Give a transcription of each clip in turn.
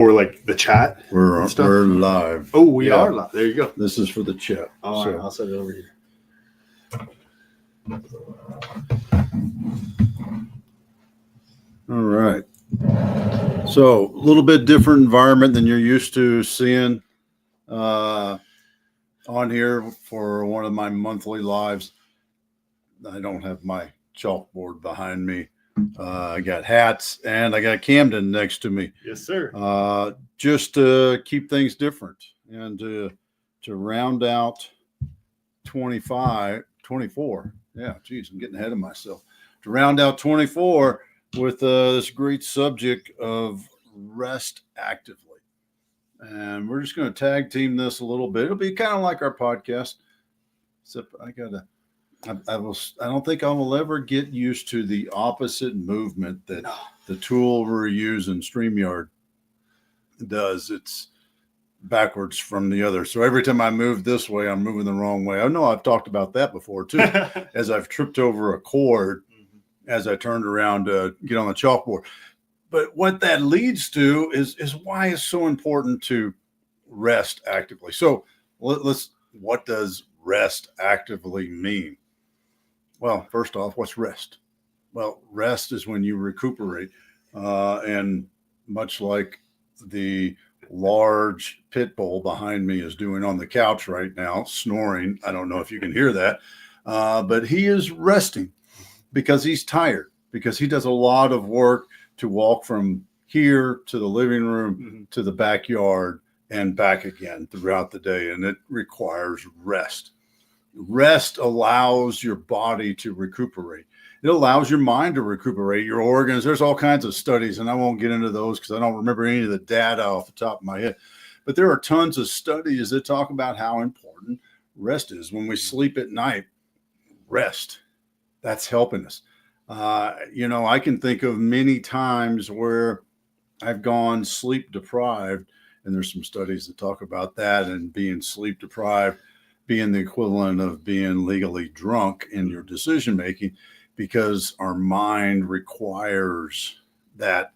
Or like the chat. We're live. Oh, we are live. There you go. This is for the chat. All right, I'll set it over here. All right. So a little bit different environment than you're used to seeing on here for one of my monthly lives. I don't have my chalkboard behind me. I got hats and I got Camden next to me. Yes, sir. Just to keep things different and to round out 24. Yeah, geez, I'm getting ahead of myself. To round out 24 with this great subject of rest actively. And we're just going to tag team this a little bit. It'll be kind of like our podcast. Except I don't think I will ever get used to the opposite movement that the tool we're using, StreamYard, does. It's backwards from the other. So every time I move this way, I'm moving the wrong way. I know I've talked about that before too, as I've tripped over a cord as I turned around to get on the chalkboard. But what that leads to is why it's so important to rest actively. So what does rest actively mean? Well, first off, what's rest? Well, rest is when you recuperate. And much like the large pit bull behind me is doing on the couch right now, snoring. I don't know if you can hear that, but he is resting because he's tired, because he does a lot of work to walk from here to the living room to the backyard and back again throughout the day. And it requires rest. Rest allows your body to recuperate. It allows your mind to recuperate, your organs. There's all kinds of studies, and I won't get into those because I don't remember any of the data off the top of my head. But there are tons of studies that talk about how important rest is. When we sleep at night, rest, that's helping us. I can think of many times where I've gone sleep deprived, and there's some studies that talk about that, and being sleep deprived being the equivalent of being legally drunk in your decision making, because our mind requires that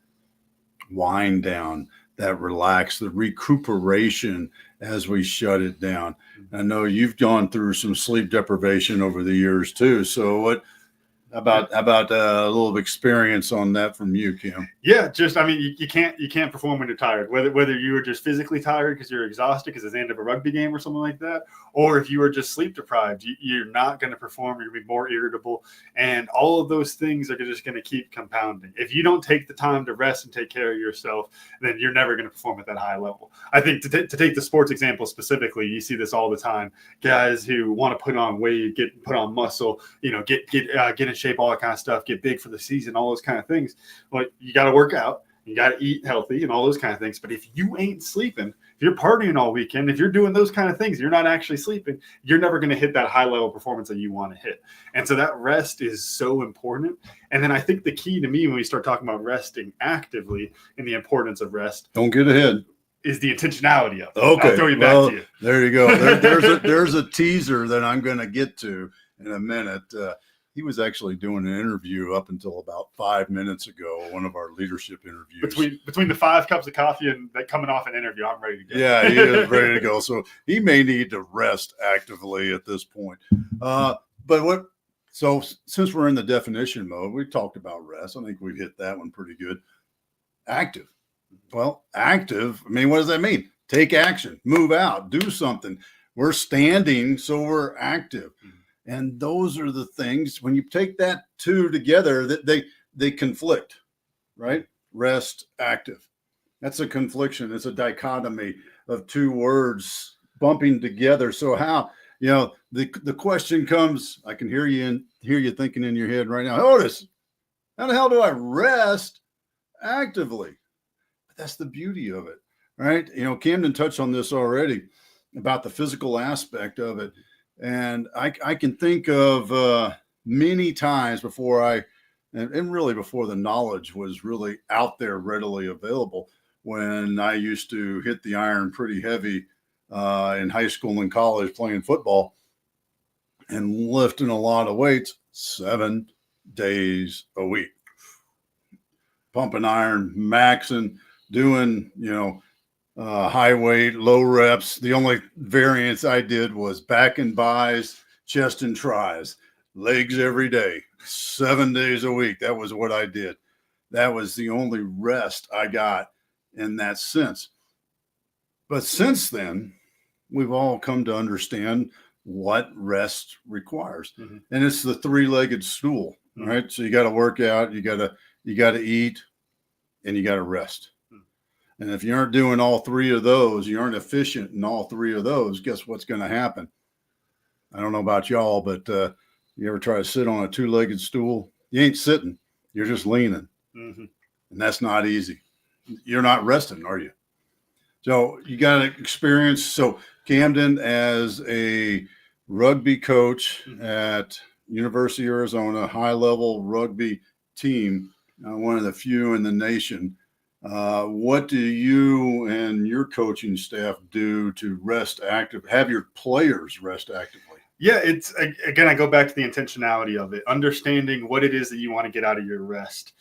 wind down, that relax, the recuperation as we shut it down. I know you've gone through some sleep deprivation over the years too. So what about a little experience on that from you, Kim? Yeah, you can't perform when you're tired. Whether you were just physically tired because you're exhausted because it's the end of a rugby game or something like that, or if you were just sleep deprived, you're not going to perform. You're going to be more irritable, and all of those things are just going to keep compounding. If you don't take the time to rest and take care of yourself, then you're never going to perform at that high level. I think to take the sports example specifically, you see this all the time. Guys who want to put on weight, put on muscle, get in shape, all that kind of stuff, get big for the season, all those kind of things. Well, you got to work out, you got to eat healthy and all those kind of things. But if you ain't sleeping, if you're partying all weekend, if you're doing those kind of things, you're not actually sleeping, you're never going to hit that high level performance that you want to hit. And so that rest is so important. And then I think the key to me when we start talking about resting actively and the importance of rest, don't get ahead, is the intentionality of it. Okay. I'll throw you back to you. There you go. There's a teaser that I'm going to get to in a minute. He was actually doing an interview up until about 5 minutes ago, one of our leadership interviews. Between the 5 cups of coffee and that coming off an interview, I'm ready to go. Yeah, he is ready to go. So he may need to rest actively at this point. So since we're in the definition mode, we talked about rest. I think we've hit that one pretty good. Active. Well, active, I mean, what does that mean? Take action, move out, do something. We're standing, so we're active. And those are the things, when you take that two together, that they conflict, right? Rest, active. That's a confliction. It's a dichotomy of two words bumping together. So how, the question comes, I can hear you thinking in your head right now, Otis, how the hell do I rest actively? But that's the beauty of it, right? Camden touched on this already about the physical aspect of it. And I can think of many times before really before the knowledge was really out there readily available, when I used to hit the iron pretty heavy in high school and college playing football and lifting a lot of weights 7 days a week. Pumping iron, maxing, doing, high weight, low reps. The only variance I did was back and buys, chest and tries, legs every day, 7 days a week. That was what I did. That was the only rest I got in that sense. But since then, we've all come to understand what rest requires. Mm-hmm. And it's the three-legged stool, Mm-hmm. right? So you got to work out, you got to eat, and you got to rest. Mm-hmm. And if you aren't doing all three of those, you aren't efficient in all three of those, guess what's going to happen? I don't know about y'all, but you ever try to sit on a two-legged stool? You ain't sitting, you're just leaning. Mm-hmm. And that's not easy. You're not resting, are you? So you got to experience. So Camden, as a rugby coach at University of Arizona, high-level rugby team, one of the few in the nation, what do you and your coaching staff do to rest active, have your players rest actively? Yeah, it's, again, I go back to the intentionality of it, understanding what it is that you want to get out of your rest.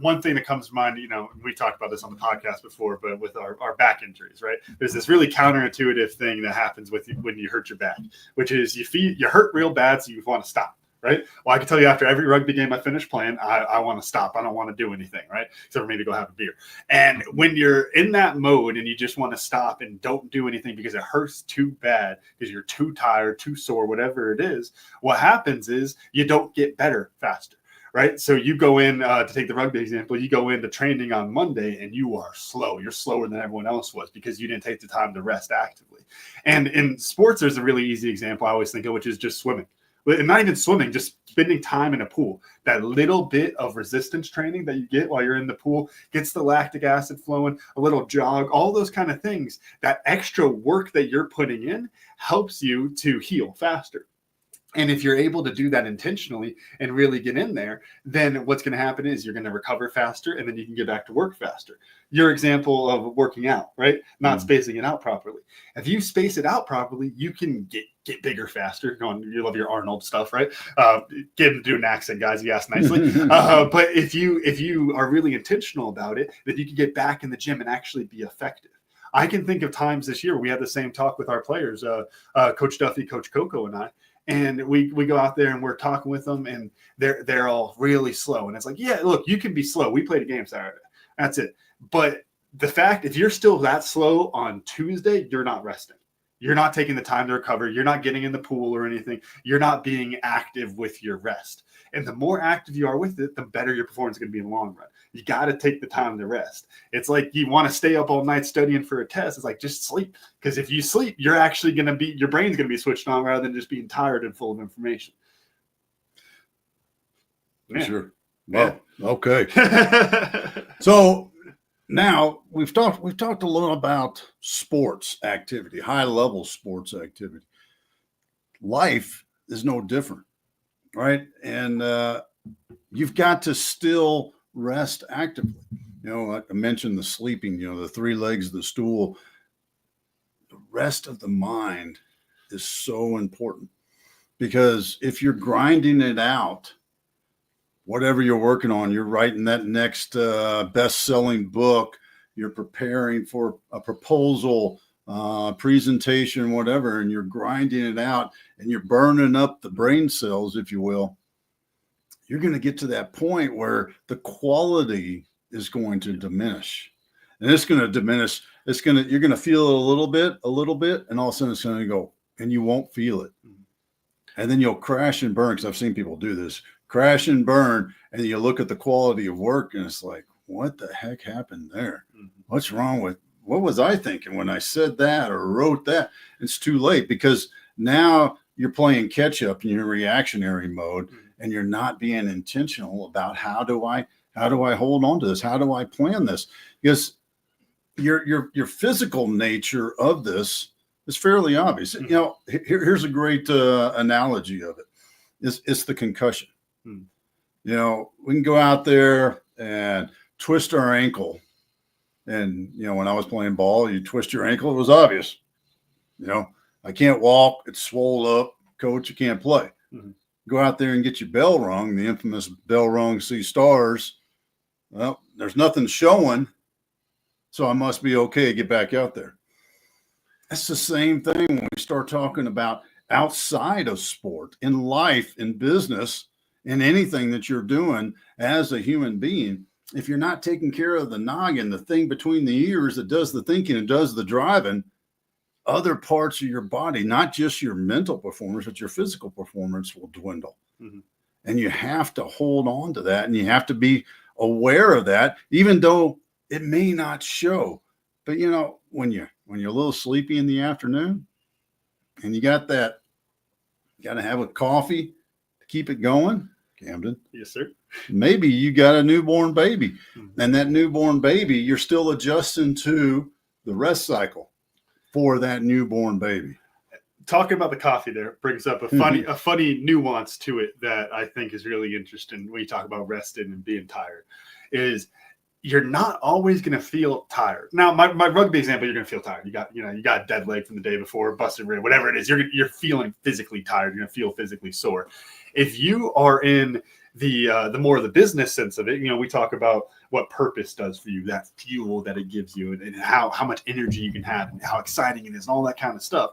One thing that comes to mind, we talked about this on the podcast before, but with our back injuries, right? There's this really counterintuitive thing that happens with you when you hurt your back, which is you hurt real bad, so you want to stop. Right. Well, I can tell you after every rugby game I finish playing, I want to stop. I don't want to do anything. Right. Except for me to go have a beer. And when you're in that mode and you just want to stop and don't do anything because it hurts too bad, because you're too tired, too sore, whatever it is, what happens is you don't get better faster. Right. So you go in, to take the rugby example, you go into training on Monday and you are slow. You're slower than everyone else was because you didn't take the time to rest actively. And in sports, there's a really easy example I always think of, which is just swimming. And not even swimming, just spending time in a pool. That little bit of resistance training that you get while you're in the pool gets the lactic acid flowing, a little jog, all those kind of things. That extra work that you're putting in helps you to heal faster. And if you're able to do that intentionally and really get in there, then what's going to happen is you're going to recover faster and then you can get back to work faster. Your example of working out, right? Not spacing it out properly. If you space it out properly, you can get bigger faster. You love your Arnold stuff, right? Get him to do an accent, guys. You asked nicely. But if you are really intentional about it, then you can get back in the gym and actually be effective. I can think of times this year we had the same talk with our players, Coach Duffy, Coach Coco, and I. And we go out there and we're talking with them and they're all really slow. And it's like, yeah, look, you can be slow. We played a game Saturday. That's it. But the fact, if you're still that slow on Tuesday, you're not resting. You're not taking the time to recover. You're not getting in the pool or anything. You're not being active with your rest. And the more active you are with it, the better your performance is going to be in the long run. You got to take the time to rest. It's like you want to stay up all night studying for a test. It's like, just sleep. Because if you sleep, you're actually going to be, your brain's going to be switched on rather than just being tired and full of information. Yeah. Sure. Well, yeah. Okay. So now we've talked a little about sports activity, high level sports activity. Life is no different, right? And you've got to still rest actively. I mentioned the sleeping, the three legs of the stool. The rest of the mind is so important, because if you're grinding it out, whatever you're working on, you're writing that next best-selling book, you're preparing for a proposal, presentation, whatever, and you're grinding it out and you're burning up the brain cells, if you will, you're going to get to that point where the quality is going to diminish. And it's going to diminish. You're going to feel it a little bit, and all of a sudden it's going to go, and you won't feel it. And then you'll crash and burn, because I've seen people do this. Crash and burn, and you look at the quality of work and it's like, what the heck happened there? What's wrong with, what was I thinking when I said that or wrote that? It's too late, because now you're playing catch up in your reactionary mode, and you're not being intentional about how do I hold on to this? How do I plan this? Because your physical nature of this is fairly obvious. Here's a great analogy of it. It's the concussion. We can go out there and twist our ankle. And, when I was playing ball, you twist your ankle, it was obvious. I can't walk, it's swole up, coach, you can't play. Go out there and get your bell rung, the infamous bell rung, see stars. Well, there's nothing showing, so I must be okay to get back out there. That's the same thing when we start talking about outside of sport, in life, in business, in anything that you're doing as a human being. If you're not taking care of the noggin, the thing between the ears that does the thinking and does the driving, other parts of your body, not just your mental performance, but your physical performance will dwindle. Mm-hmm. And you have to hold on to that, and you have to be aware of that, even though it may not show. But you know, when you're a little sleepy in the afternoon and you got that, you got to have a coffee to keep it going, Camden. Yes, sir. Maybe you got a newborn baby, and that newborn baby, you're still adjusting to the rest cycle for that newborn baby. Talking about the coffee there brings up a funny nuance to it that I think is really interesting when you talk about resting and being tired. Is you're not always going to feel tired. Now, my rugby example, you're going to feel tired. You got a dead leg from the day before, busted rib, whatever it is. You're feeling physically tired. You're going to feel physically sore. If you are in the more of the business sense of it, we talk about what purpose does for you, that fuel that it gives you, and how much energy you can have, and how exciting it is, and all that kind of stuff.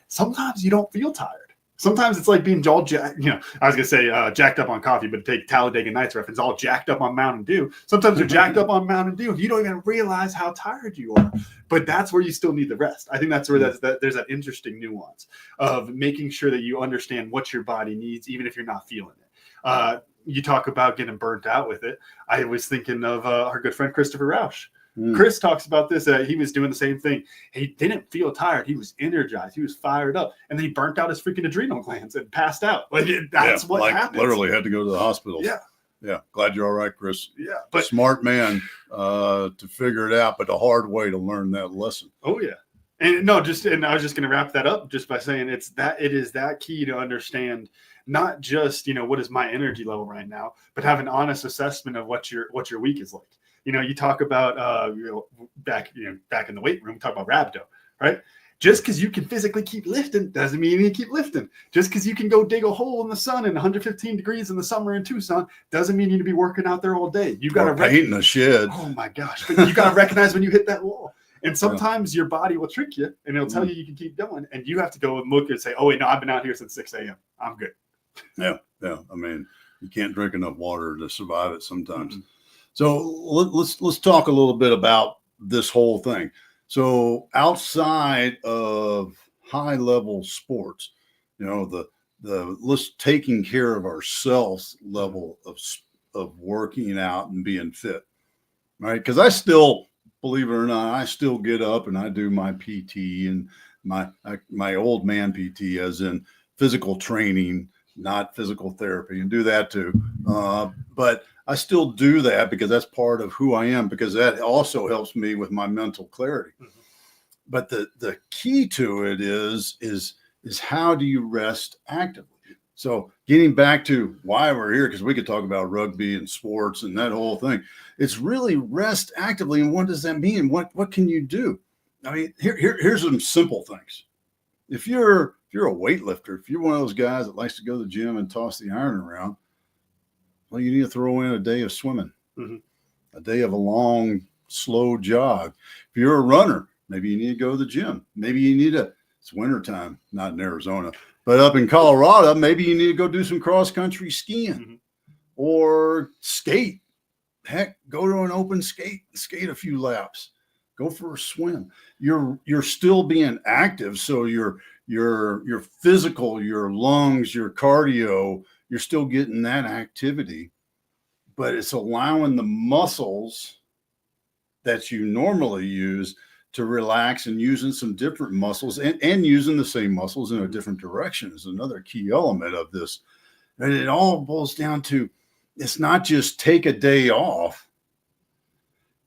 Sometimes you don't feel tired. Sometimes it's like being all jacked, I was going to say jacked up on coffee, but take Talladega Nights reference, all jacked up on Mountain Dew. Sometimes you're jacked up on Mountain Dew. You don't even realize how tired you are. But that's where you still need the rest. I think that's where there's that interesting nuance of making sure that you understand what your body needs, even if you're not feeling it. You talk about getting burnt out with it. I was thinking of our good friend Christopher Rausch. Chris talks about this. He was doing the same thing. He didn't feel tired. He was energized. He was fired up. And then he burnt out his freaking adrenal glands and passed out. That's what happens. Literally had to go to the hospital. Yeah. Yeah. Glad you're all right, Chris. Yeah. But smart man to figure it out, but the hard way to learn that lesson. Oh, yeah. And I was just going to wrap that up just by saying it is that key to understand not just, what is my energy level right now, but have an honest assessment of what your week is like. You talk about, back in the weight room, talk about rhabdo, right? Just because you can physically keep lifting doesn't mean you keep lifting. Just because you can go dig a hole in the sun in 115 degrees in the summer in Tucson doesn't mean you need to be working out there all day. You got to paint in a shed. Oh my gosh! But you got to recognize when you hit that wall. And sometimes your body will trick you, and it'll tell you can keep going, and you have to go and look and say, "Oh wait, no, I've been out here since 6 a.m. I'm good." Yeah. I mean, you can't drink enough water to survive it sometimes. Mm-hmm. So let's talk a little bit about this whole thing. So outside of high level sports, the let's taking care of ourselves level of working out and being fit, right? Because I still, believe it or not, I still get up and I do my PT and my old man PT, as in physical training, not physical therapy, and do that too. But I still do that because that's part of who I am, because that also helps me with my mental clarity. Mm-hmm. But the key to it is how do you rest actively? So getting back to why we're here, because we could talk about rugby and sports and that whole thing. It's really rest actively. And what does that mean? What can you do? I mean, here's some simple things. If you're a weightlifter, if you're one of those guys that likes to go to the gym and toss the iron around, well, you need to throw in a day of swimming, a day of a long, slow jog. If you're a runner, maybe you need to go to the gym. Maybe you need it's wintertime, not in Arizona, but up in Colorado, maybe you need to go do some cross-country skiing or skate. Heck, go to an open skate a few laps. Go for a swim. You're still being active, so your physical, your lungs, your cardio, you're still getting that activity, but it's allowing the muscles that you normally use to relax, and using some different muscles and using the same muscles in a different direction is another key element of this. And it all boils down to, it's not just take a day off.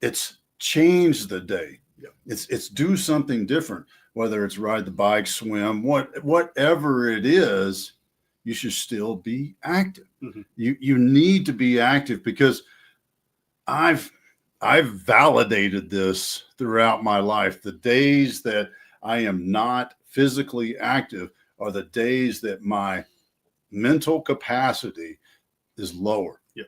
It's change the day. It's do something different, whether it's ride the bike, swim, whatever it is. You should still be active. Mm-hmm. You need to be active, because I've validated this throughout my life. The days that I am not physically active are the days that my mental capacity is lower. Yep.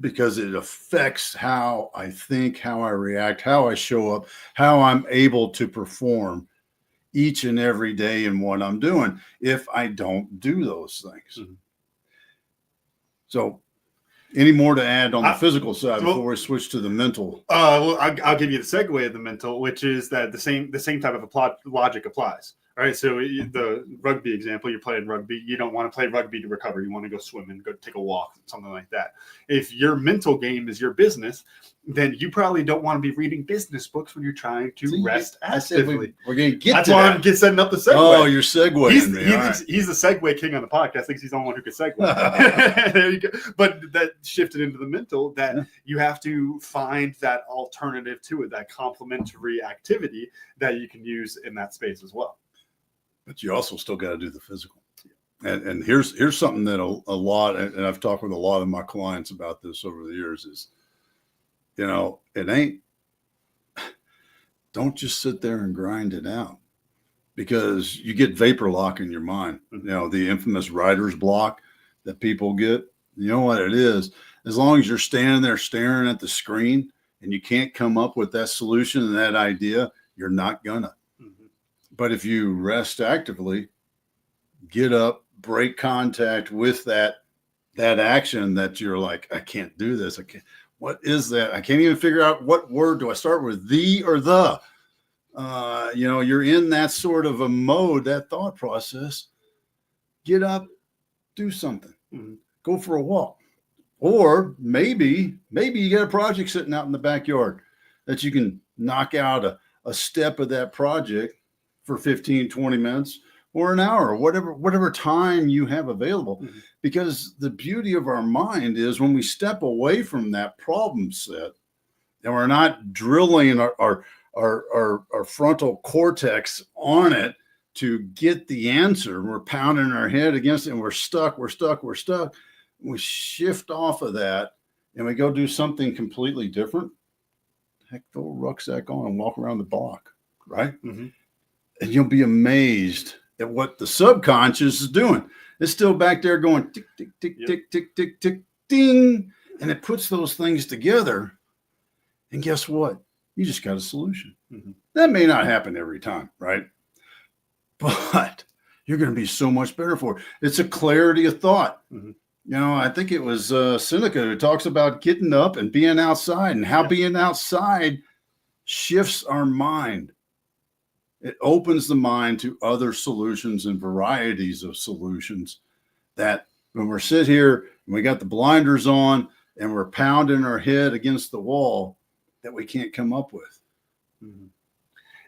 because it affects how I think, how I react, how I show up, how I'm able to perform each and every day in what I'm doing if I don't do those things. Mhm. So, any more to add on the I- physical side well- before we switch to the mental? Well, I'll give you the segue of the mental, which is that the same type of logic applies. All right, so the rugby example, you're playing rugby. You don't want to play rugby to recover. You want to go swimming, go take a walk, something like that. If your mental game is your business, then you probably don't want to be reading business books when you're trying to rest actively. We're going to get That's to why that. I'm setting up the segue. Oh, you're segueing He's, me. he All thinks right. he's the segue king on the podcast. Thinks he's the only one who can segue. There you go. But that shifted into the mental, that you have to find that alternative to it, that complementary activity that you can use in that space as well. But you also still got to do the physical. And here's something that a lot, and I've talked with a lot of my clients about this over the years, is, it ain't, don't just sit there and grind it out, because you get vapor lock in your mind. The infamous writer's block that people get, you know what it is? As long as you're standing there staring at the screen and you can't come up with that solution and that idea, you're not gonna. But if you rest actively, get up, break contact with that action that you're like, I can't do this. I can't. What is that? I can't even figure out what word do I start with, the or the. You're in that sort of a mode, that thought process. Get up, do something. Go for a walk. Or maybe you got a project sitting out in the backyard that you can knock out a step of that project for 15, 20 minutes or an hour, whatever time you have available. Because the beauty of our mind is when we step away from that problem set and we're not drilling our frontal cortex on it to get the answer, we're pounding our head against it and we're stuck. We shift off of that and we go do something completely different. Heck, throw a rucksack on and walk around the block, right? And you'll be amazed at what the subconscious is doing. It's still back there going tick, tick, tick, tick, tick, tick, tick, ding. And it puts those things together. And guess what? You just got a solution. That may not happen every time, right? But you're going to be so much better for it. It's a clarity of thought. I think it was Seneca who talks about getting up and being outside and how being outside shifts our mind. It opens the mind to other solutions and varieties of solutions that when we're sit here and we got the blinders on and we're pounding our head against the wall, that we can't come up with.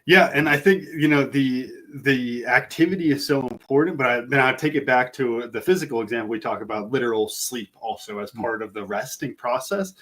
Yeah, and I think the activity is so important, but then I take it back to the physical example. We talk about literal sleep also as part of the resting process.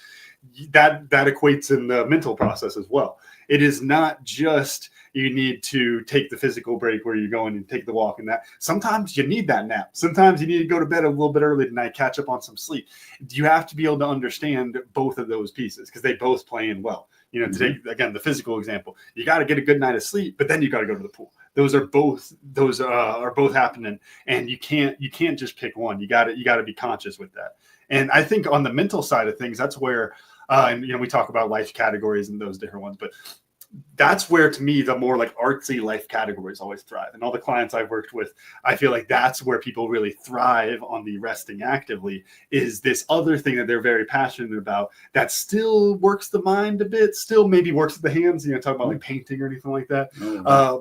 That equates in the mental process as well. It is not just you need to take the physical break where you're going and take the walk and that. Sometimes you need that nap. Sometimes you need to go to bed a little bit early tonight, catch up on some sleep. You have to be able to understand both of those pieces because they both play in well. To take, again, the physical example, you got to get a good night of sleep, but then you got to go to the pool. Those are both happening, and you can't just pick one. You got to be conscious with that. And I think on the mental side of things, that's where, we talk about life categories and those different ones, but that's where, to me, the more like artsy life categories always thrive. And all the clients I've worked with, I feel like that's where people really thrive on the resting actively, is this other thing that they're very passionate about that still works the mind a bit, still maybe works with the hands, talking about like painting or anything like that.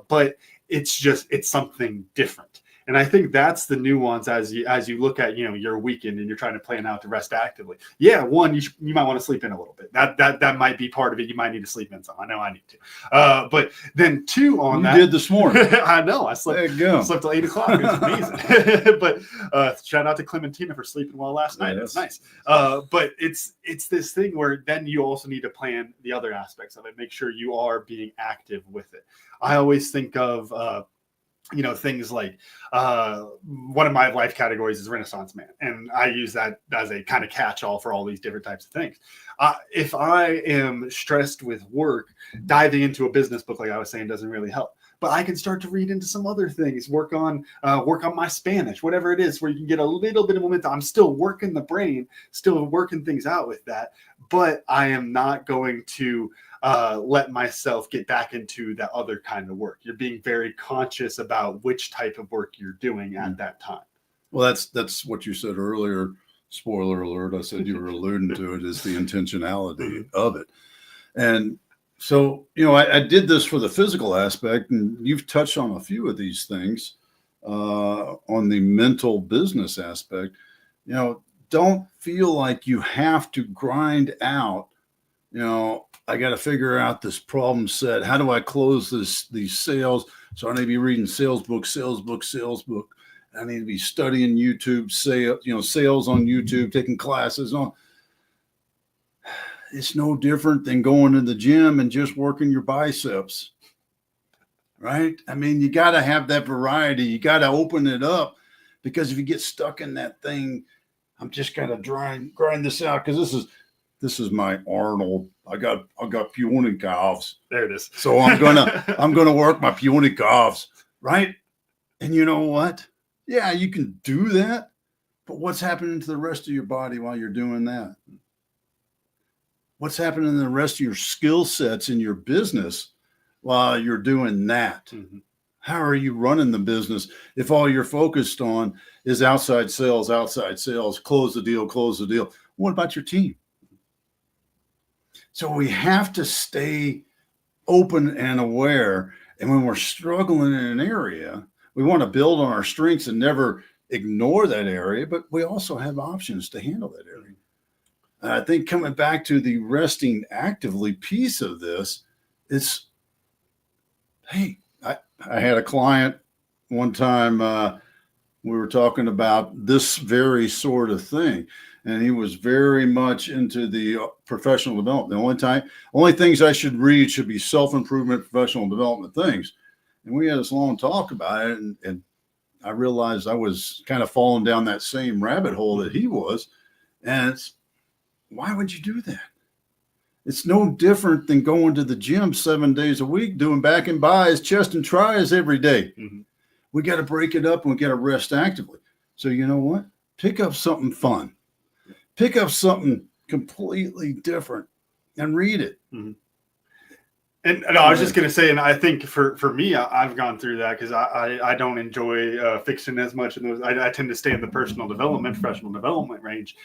But it's something different. And I think that's the nuance as you look at, your weekend and you're trying to plan out to rest actively. Yeah, one, you might want to sleep in a little bit. That might be part of it. You might need to sleep in some. I know I need to. But then two on that. You did this morning. I know. I slept till 8 o'clock. It was amazing. But shout out to Clementina for sleeping well last night. That's nice. But it's this thing where then you also need to plan the other aspects of it. Make sure you are being active with it. I always think of things like one of my life categories is Renaissance man. And I use that as a kind of catch-all for all these different types of things. If I am stressed with work, diving into a business book, like I was saying, doesn't really help. but I can start to read into some other things, work on my Spanish, whatever it is, where you can get a little bit of momentum. I'm still working the brain, still working things out with that, but I am not going to let myself get back into that other kind of work. You're being very conscious about which type of work you're doing at that time. Well, that's what you said earlier. Spoiler alert, I said you were alluding to it, is the intentionality of it. And so, I did this for the physical aspect, and you've touched on a few of these things on the mental business aspect. Don't feel like you have to grind out, I got to figure out this problem set. How do I close these sales? So I need to be reading sales book. I need to be studying YouTube sales on YouTube, taking classes on. It's no different than going to the gym and just working your biceps, right? I mean, you got to have that variety. You got to open it up, because if you get stuck in that thing, I'm just got to grind this out, because this is my Arnold. I got puny calves. There it is. So I'm gonna work my puny calves, right? And you know what? Yeah, you can do that, but what's happening to the rest of your body while you're doing that? What's happening to the rest of your skill sets in your business while you're doing that? Mm-hmm. How are you running the business if all you're focused on is outside sales, close the deal? What about your team? So we have to stay open and aware. And when we're struggling in an area, we want to build on our strengths and never ignore that area, but we also have options to handle that area. And I think coming back to the resting actively piece of this, it's, hey, I had a client one time, we were talking about this very sort of thing, and he was very much into the professional development. The only things I should read should be self-improvement, professional development things. And we had this long talk about it, and I realized I was kind of falling down that same rabbit hole that he was. And why would you do that? It's no different than going to the gym 7 days a week, doing back and buys, chest and tries every day. Mm-hmm. We got to break it up, and we got to rest actively. So you know what? Pick up something fun. Pick up something completely different and read it. Mm-hmm. And I was just going to say, and I think for me, I've gone through that, because I don't enjoy fiction as much. And I tend to stay in the personal development, professional development range.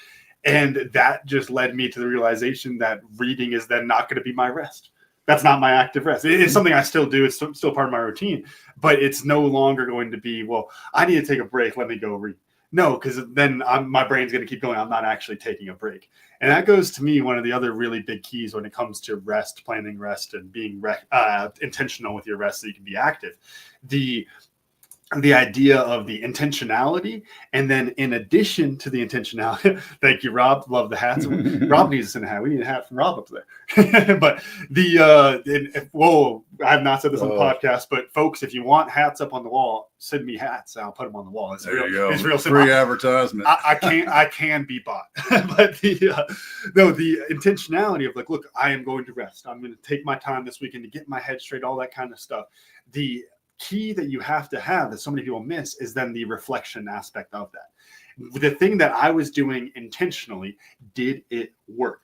And that just led me to the realization that reading is then not going to be my rest. That's not my active rest. It's something I still do. It's still part of my routine, but it's no longer going to be, well, I need to take a break. Let me go read. No, because then my brain's going to keep going. I'm not actually taking a break. And that goes to me, one of the other really big keys when it comes to rest, planning rest, and being intentional with your rest so you can be active. The idea of the intentionality, and then in addition to the intentionality, thank you, Rob. Love the hats. Rob needs to send a hat. We need a hat from Rob up there. But I have not said this on the podcast, but folks, if you want hats up on the wall, send me hats. I'll put them on the wall. It's real simple. Free advertisement. I can be bought, but the intentionality of, like, look, I am going to rest. I'm going to take my time this weekend to get my head straight, all that kind of stuff. The key that you have to have that so many people miss is then the reflection aspect of that. The thing that I was doing intentionally, did it work?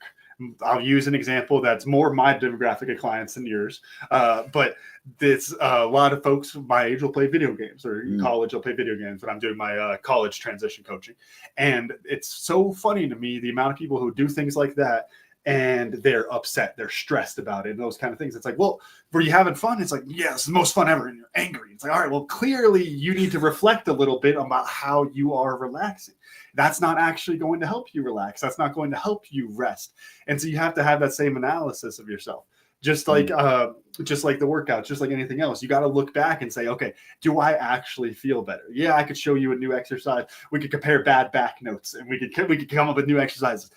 I'll use an example that's more my demographic of clients than yours, but it's a lot of folks my age will play video games, or in college will play video games when I'm doing my college transition coaching. And it's so funny to me, the amount of people who do things like that, and they're upset, they're stressed about it, and those kind of things. It's like, well, were you having fun? It's like, yeah, it's the most fun ever, and you're angry. It's like, all right, well, clearly you need to reflect a little bit about how you are relaxing. That's not actually going to help you relax. That's not going to help you rest. And so you have to have that same analysis of yourself. Just like the workouts, just like anything else, you got to look back and say, okay, do I actually feel better? Yeah, I could show you a new exercise. We could compare bad back notes, and we could come up with new exercises.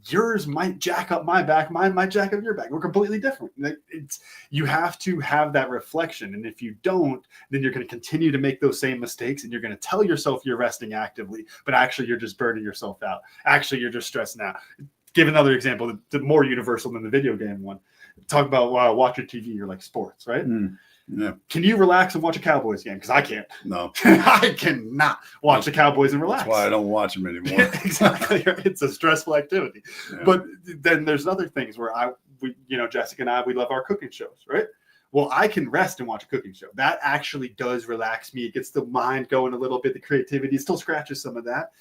Yours might jack up my back, mine might jack up your back. We're completely different. You have to have that reflection. And if you don't, then you're going to continue to make those same mistakes, and you're going to tell yourself you're resting actively, but actually you're just burning yourself out. Actually, you're just stressing out. Give another example, the more universal than the video game one. Talk about watching TV or like sports, right? Yeah. Can you relax and watch a Cowboys game? Because I can't. No. I cannot watch the Cowboys and relax. That's why I don't watch them anymore. Exactly. It's a stressful activity. Yeah. But then there's other things where Jessica and I, we love our cooking shows, right? Well, I can rest and watch a cooking show. That actually does relax me. It gets the mind going a little bit, the creativity. It still scratches some of that,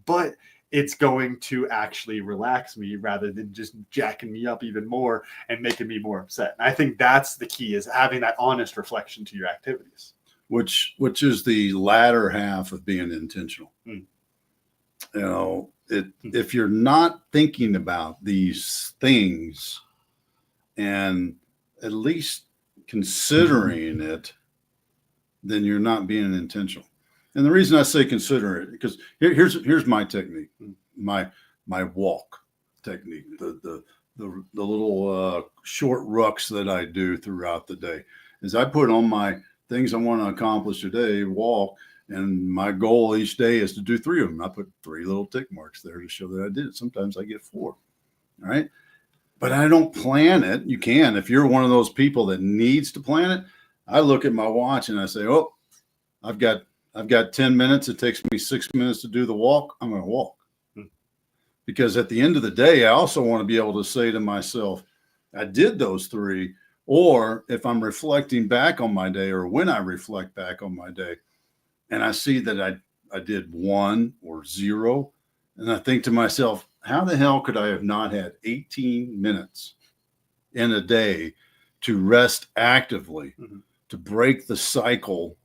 but it's going to actually relax me rather than just jacking me up even more and making me more upset. And I think that's the key, is having that honest reflection to your activities. Which is the latter half of being intentional. Mm. You know, if you're not thinking about these things and at least considering it, then you're not being intentional. And the reason I say consider it, because here's my technique, my walk technique, the little short rucks that I do throughout the day, is I put on my things I want to accomplish today, walk, and my goal each day is to do 3 of them. I put 3 little tick marks there to show that I did it. Sometimes I get 4. All right. But I don't plan it. You can, if you're one of those people that needs to plan it. I look at my watch and I say, oh, I've got 10 minutes. It takes me 6 minutes to do the walk. I'm going to walk. Because at the end of the day, I also want to be able to say to myself, I did those 3. Or if I'm reflecting back on my day, or when I reflect back on my day and I see that I did 1 or 0, and I think to myself, how the hell could I have not had 18 minutes in a day to rest actively, to break the cycle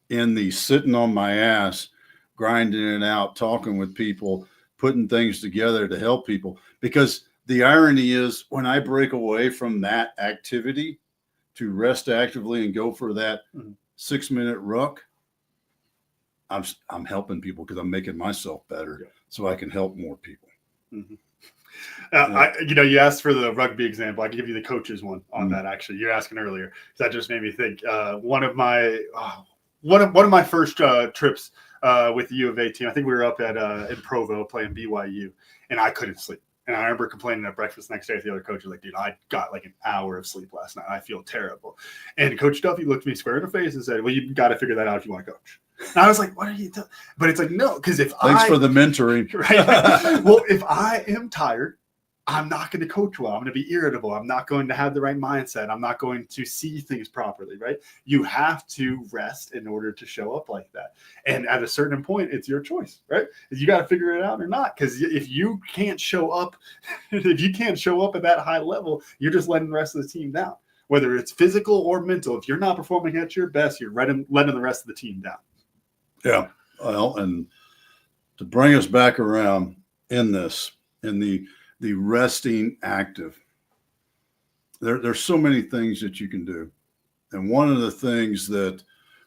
in the sitting on my ass, grinding it out, talking with people, putting things together to help people? Because the irony is, when I break away from that activity to rest actively and go for that 6-minute ruck, I'm helping people, because I'm making myself better so I can help more people. You asked for the rugby example. I can give you the coaches one on that. Actually, you're asking earlier. That just made me think. One of my first trips with the U of A team, I think we were up at in Provo playing BYU, and I couldn't sleep. And I remember complaining at breakfast the next day to the other coaches, like, dude, I got like an hour of sleep last night. I feel terrible. And Coach Duffy looked me square in the face and said, well, you got to figure that out if you want to coach. And I was like, what are you doing? But it's like, no, because Thanks for the mentoring. Right. Well, if I am tired, I'm not going to coach well. I'm going to be irritable. I'm not going to have the right mindset. I'm not going to see things properly, right? You have to rest in order to show up like that. And at a certain point, it's your choice, right? You got to figure it out or not. Because if you can't show up, at that high level, you're just letting the rest of the team down. Whether it's physical or mental, if you're not performing at your best, you're letting the rest of the team down. Yeah. Well, and to bring us back around in the resting active, there's so many things that you can do. And one of the things that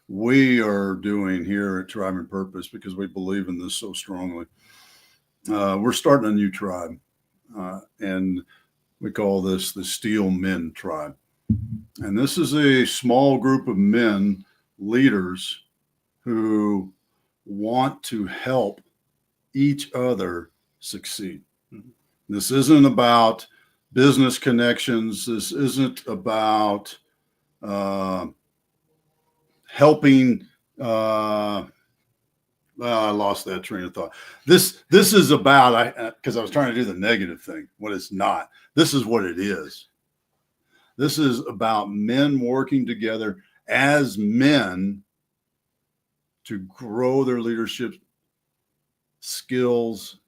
we are doing here at Tribe and Purpose, because we believe in this so strongly, we're starting a new tribe, and we call this the Steel Men Tribe. And this is a small group of men, leaders, who want to help each other succeed. This isn't about business connections. This isn't about helping. I lost that train of thought. This is about, because I was trying to do the negative thing. What it's not. This is what it is. This is about men working together as men to grow their leadership skills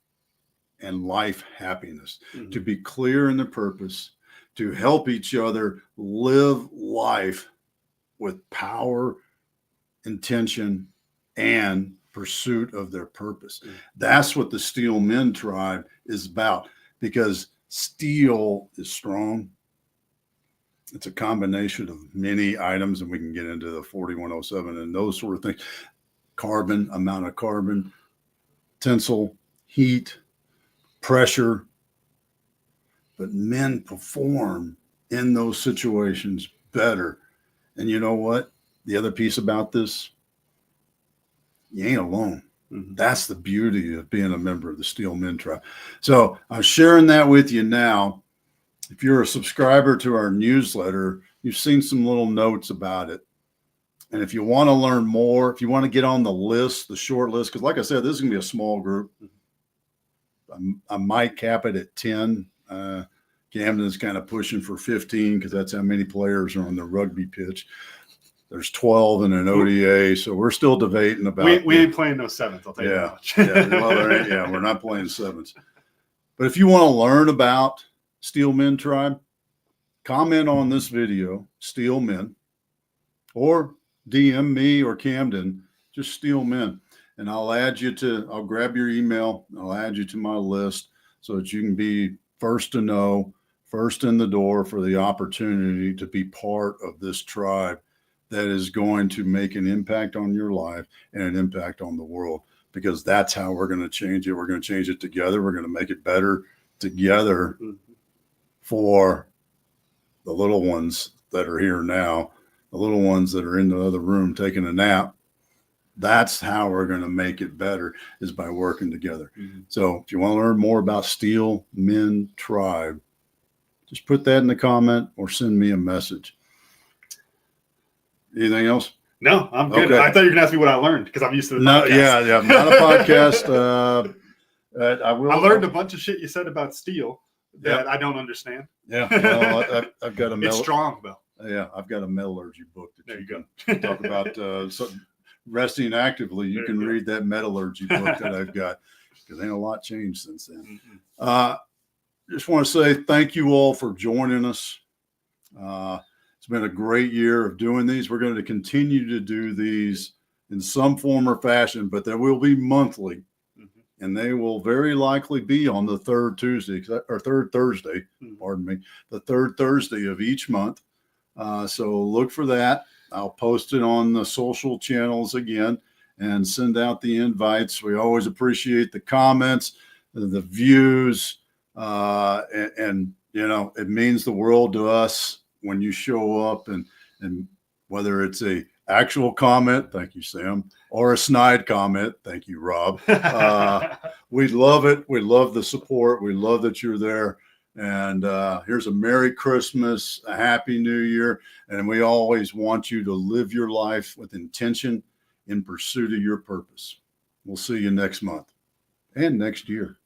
and life happiness, to be clear in the purpose, to help each other live life with power, intention, and pursuit of their purpose. That's what the Steel Men Tribe is about, because steel is strong. It's a combination of many items, and we can get into the 4107 and those sort of things. Carbon, amount of carbon, tensile, heat, pressure. But men perform in those situations better. And you know what? The other piece about this, you ain't alone. That's the beauty of being a member of the Steel Men Tribe. So I'm sharing that with you now. If you're a subscriber to our newsletter, you've seen some little notes about it. And if you want to learn more, if you want to get on the list, the short list, because like I said, this is going to be a small group. I might cap it at 10. Camden's kind of pushing for 15 because that's how many players are on the rugby pitch. There's 12 in an ODA, so we're still debating about. We ain't playing no sevens. I'll tell you that much. We're not playing sevens. But if you want to learn about Steel Men Tribe, comment on this video, Steel Men, or DM me or Camden, just Steel Men, and I'll grab your email, I'll add you to my list so that you can be first to know, first in the door for the opportunity to be part of this tribe that is going to make an impact on your life and an impact on the world, because that's how we're going to change it. We're going to change it together. We're going to make it better together for the little ones that are here now, the little ones that are in the other room taking a nap. That's how we're going to make it better, is by working together. So if you want to learn more about Steel Men Tribe, just put that in the comment or send me a message. Anything else? No, I'm good. Okay. I thought you were going to ask me what I learned because I'm used to the podcast. Yeah, not a podcast. I learned a bunch of shit you said about steel that I don't understand. Yeah, well, I've got a it's strong though. Yeah, I've got a metallurgy book that there you go. can talk about resting actively. You can read that metallurgy book that I've got, because ain't a lot changed since then. Just want to say thank you all for joining us. It's been a great year of doing these. We're going to continue to do these in some form or fashion, but there will be monthly, and they will very likely be on the third Thursday, pardon me, the third Thursday of each month. So look for that. I'll post it on the social channels again and send out the invites. We always appreciate the comments, the views, and you know, it means the world to us when you show up, and whether it's a actual comment, thank you, Sam, or a snide comment, thank you, Rob. We love it. We love the support. We love that you're there. And here's a Merry Christmas, a Happy New Year. And we always want you to live your life with intention in pursuit of your purpose. We'll see you next month and next year.